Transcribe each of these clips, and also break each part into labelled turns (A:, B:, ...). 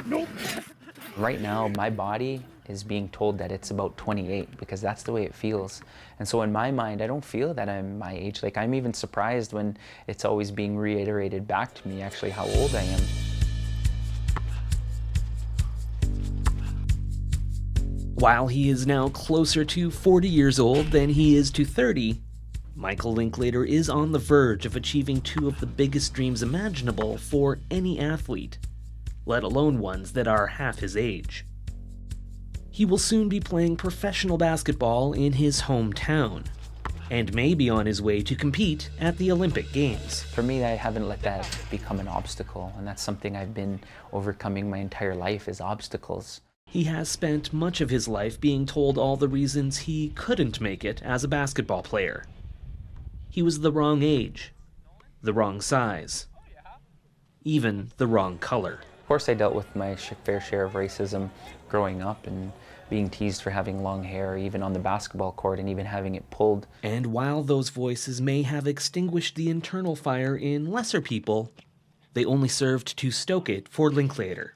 A: Nope.
B: Right now, my body is being told that it's about 28 because that's the way it feels. And so in my mind, I don't feel that I'm my age. Like, I'm even surprised when it's always being reiterated back to me actually how old I am.
C: While he is now closer to 40 years old than he is to 30, Michael Linklater is on the verge of achieving two of the biggest dreams imaginable for any athlete, let alone ones that are half his age. He will soon be playing professional basketball in his hometown, and may be on his way to compete at the Olympic Games.
B: For me, I haven't let that become an obstacle, and that's something I've been overcoming my entire life is obstacles.
C: He has spent much of his life being told all the reasons he couldn't make it as a basketball player. He was the wrong age, the wrong size, even the wrong color.
B: Of course, I dealt with my fair share of racism growing up and being teased for having long hair, even on the basketball court, and even having it pulled.
C: And while those voices may have extinguished the internal fire in lesser people, they only served to stoke it for Linklater.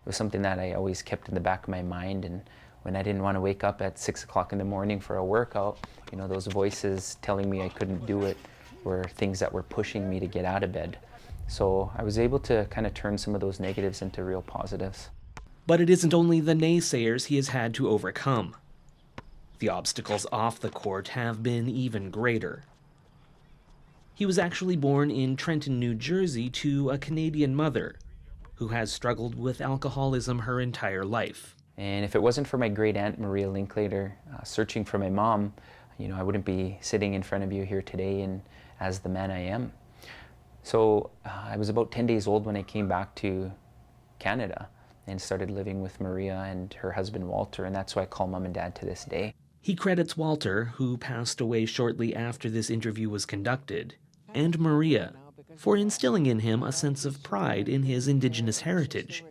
B: It was something that I always kept in the back of my mind, and when I didn't want to wake up at 6 o'clock in the morning for a workout, those voices telling me I couldn't do it were things that were pushing me to get out of bed. So I was able to kind of turn some of those negatives into real positives.
C: But it isn't only the naysayers he has had to overcome. The obstacles off the court have been even greater. He was actually born in Trenton, New Jersey, to a Canadian mother who has struggled with alcoholism her entire life.
B: And if it wasn't for my great aunt Maria Linklater searching for my mom, I wouldn't be sitting in front of you here today and as the man I am. So I was about 10 days old when I came back to Canada and started living with Maria and her husband Walter, and that's who I call Mom and Dad to this day.
C: He credits Walter, who passed away shortly after this interview was conducted, and Maria for instilling in him a sense of pride in his Indigenous heritage,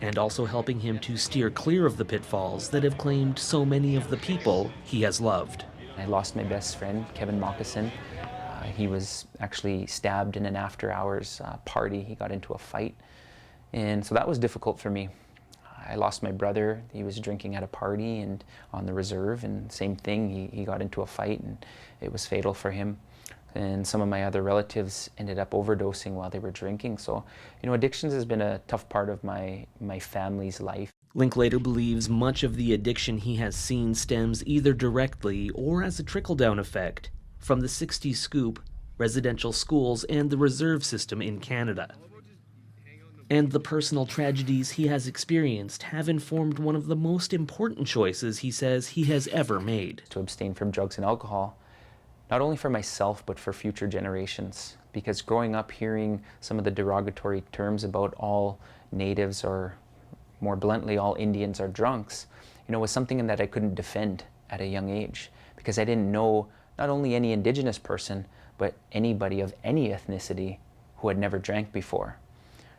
C: and also helping him to steer clear of the pitfalls that have claimed so many of the people he has loved.
B: I lost my best friend, Kevin Moccasin. He was actually stabbed in an after-hours party. He got into a fight. And so that was difficult for me. I lost my brother. He was drinking at a party and on the reserve, and same thing, he got into a fight and it was fatal for him. And some of my other relatives ended up overdosing while they were drinking. So, addictions has been a tough part of my family's life.
C: Linklater believes much of the addiction he has seen stems either directly or as a trickle-down effect from the 60s scoop, residential schools, and the reserve system in Canada. And the personal tragedies he has experienced have informed one of the most important choices he says he has ever made.
B: To abstain from drugs and alcohol, not only for myself, but for future generations. Because growing up hearing some of the derogatory terms about all natives, or more bluntly, all Indians are drunks, was something that I couldn't defend at a young age. Because I didn't know not only any Indigenous person, but anybody of any ethnicity who had never drank before.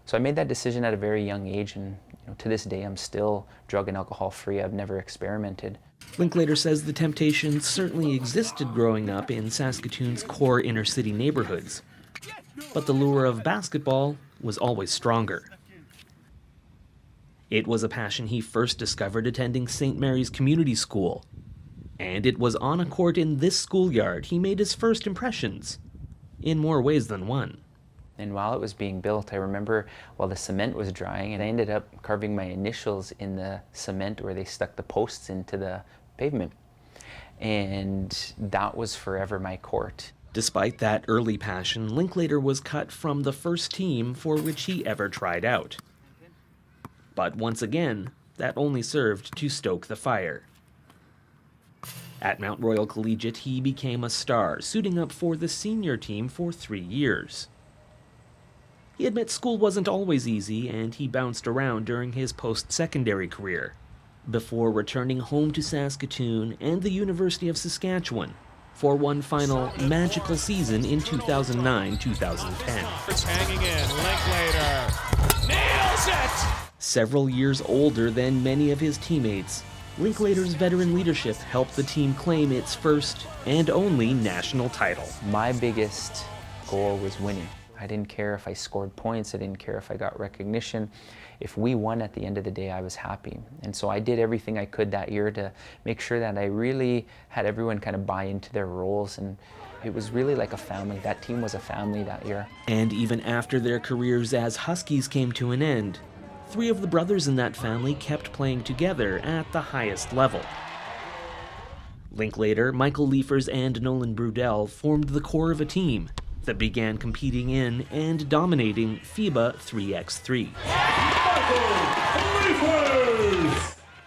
B: So I made that decision at a very young age, and to this day I'm still drug and alcohol free. I've never experimented.
C: Linklater says the temptation certainly existed growing up in Saskatoon's core inner city neighborhoods, but the lure of basketball was always stronger. It was a passion he first discovered attending St. Mary's Community School, and it was on a court in this schoolyard he made his first impressions, in more ways than one.
B: And while it was being built, I remember while the cement was drying, and I ended up carving my initials in the cement where they stuck the posts into the pavement. And that was forever my court.
C: Despite that early passion, Linklater was cut from the first team for which he ever tried out. But once again, that only served to stoke the fire. At Mount Royal Collegiate, he became a star, suiting up for the senior team for 3 years. He admits school wasn't always easy, and he bounced around during his post-secondary career, before returning home to Saskatoon and the University of Saskatchewan for one final magical season in 2009-2010.
A: It's hanging in. Linklater nails it!
C: Several years older than many of his teammates, Linklater's veteran leadership helped the team claim its first and only national title.
B: My biggest goal was winning. I didn't care if I scored points. I didn't care if I got recognition. If we won at the end of the day, I was happy. And so I did everything I could that year to make sure that I really had everyone kind of buy into their roles. And it was really like a family. That team was a family that year.
C: And even after their careers as Huskies came to an end, 3 of the brothers in that family kept playing together at the highest level. Linklater, Michael Liefers, and Nolan Brudell formed the core of a team that began competing in and dominating FIBA 3x3.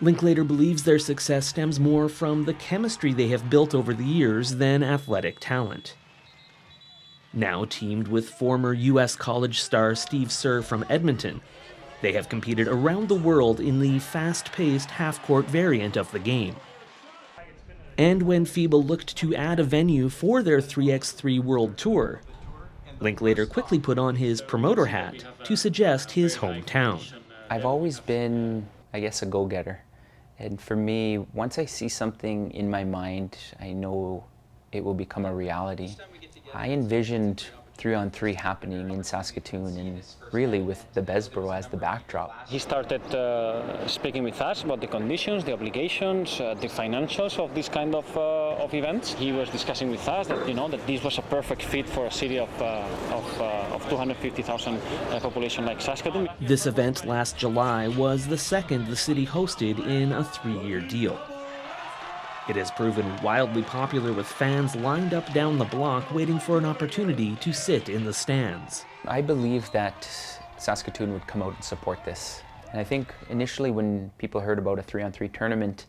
C: Linklater believes their success stems more from the chemistry they have built over the years than athletic talent. Now teamed with former U.S. college star Steve Kerr from Edmonton, they have competed around the world in the fast-paced half-court variant of the game. And when FIBA looked to add a venue for their 3x3 World Tour, Linklater quickly put on his promoter hat to suggest his hometown.
B: I've always been, I guess, a go-getter. And for me, once I see something in my mind, I know it will become a reality. I envisioned 3-on-3 happening in Saskatoon, and really with the Besborough as the backdrop.
D: He started speaking with us about the conditions, the obligations, the financials of this kind of events. He was discussing with us that, that this was a perfect fit for a city of 250,000 population like Saskatoon.
C: This event last July was the second the city hosted in a 3-year deal. It has proven wildly popular, with fans lined up down the block waiting for an opportunity to sit in the stands.
B: I believe that Saskatoon would come out and support this. And I think initially when people heard about a 3-on-3 tournament,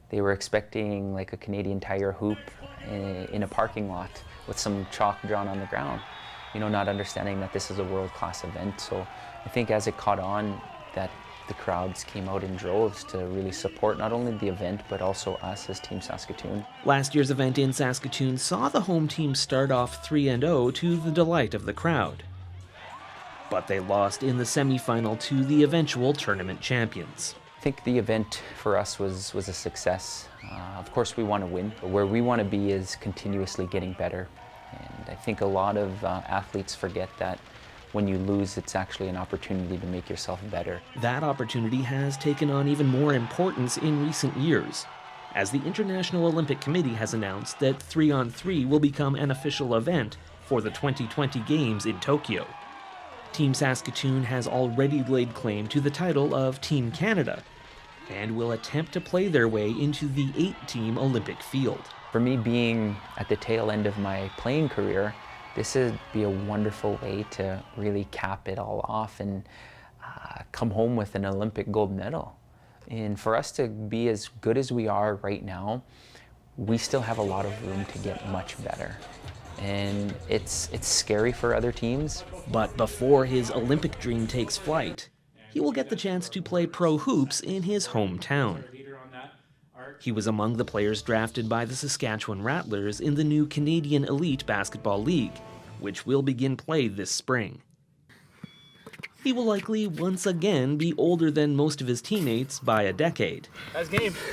B: they were expecting like a Canadian Tire hoop in a parking lot with some chalk drawn on the ground, not understanding that this is a world-class event. So I think as it caught on, that the crowds came out in droves to really support not only the event, but also us as Team Saskatoon.
C: Last year's event in Saskatoon saw the home team start off 3-0 to the delight of the crowd. But they lost in the semifinal to the eventual tournament champions.
B: I think the event for us was a success. Of course we want to win, but where we want to be is continuously getting better. And I think a lot of athletes forget that when you lose, it's actually an opportunity to make yourself better.
C: That opportunity has taken on even more importance in recent years, as the International Olympic Committee has announced that 3-on-3 will become an official event for the 2020 Games in Tokyo. Team Saskatoon has already laid claim to the title of Team Canada and will attempt to play their way into the 8-team Olympic field.
B: For me, being at the tail end of my playing career, this would be a wonderful way to really cap it all off and come home with an Olympic gold medal. And for us to be as good as we are right now, we still have a lot of room to get much better. And it's scary for other teams.
C: But before his Olympic dream takes flight, he will get the chance to play pro hoops in his hometown. He was among the players drafted by the Saskatchewan Rattlers in the new Canadian Elite Basketball League, which will begin play this spring. He will likely once again be older than most of his teammates by a decade,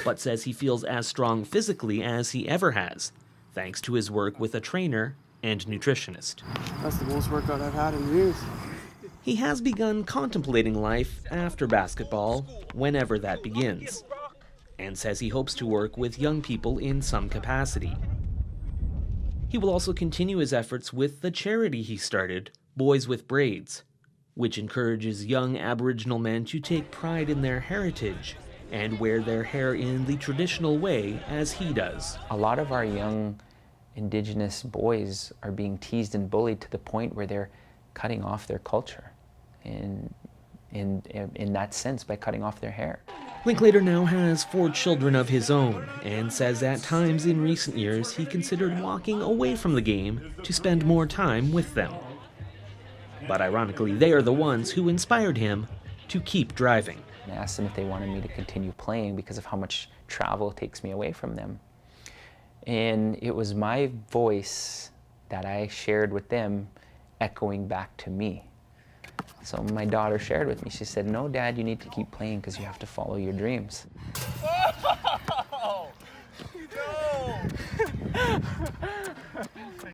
C: but says he feels as strong physically as he ever has, thanks to his work with a trainer and nutritionist.
E: That's the most workout I've had in years.
C: He has begun contemplating life after basketball, whenever that begins, and says he hopes to work with young people in some capacity. He will also continue his efforts with the charity he started, Boys with Braids, which encourages young Aboriginal men to take pride in their heritage and wear their hair in the traditional way as he does.
B: A lot of our young Indigenous boys are being teased and bullied to the point where they're cutting off their culture in that sense by cutting off their hair.
C: Linklater now has 4 children of his own and says at times in recent years he considered walking away from the game to spend more time with them. But ironically, they are the ones who inspired him to keep driving.
B: I asked them if they wanted me to continue playing because of how much travel takes me away from them. And it was my voice that I shared with them echoing back to me. So my daughter shared with me, she said, "No, Dad, you need to keep playing because you have to follow your dreams."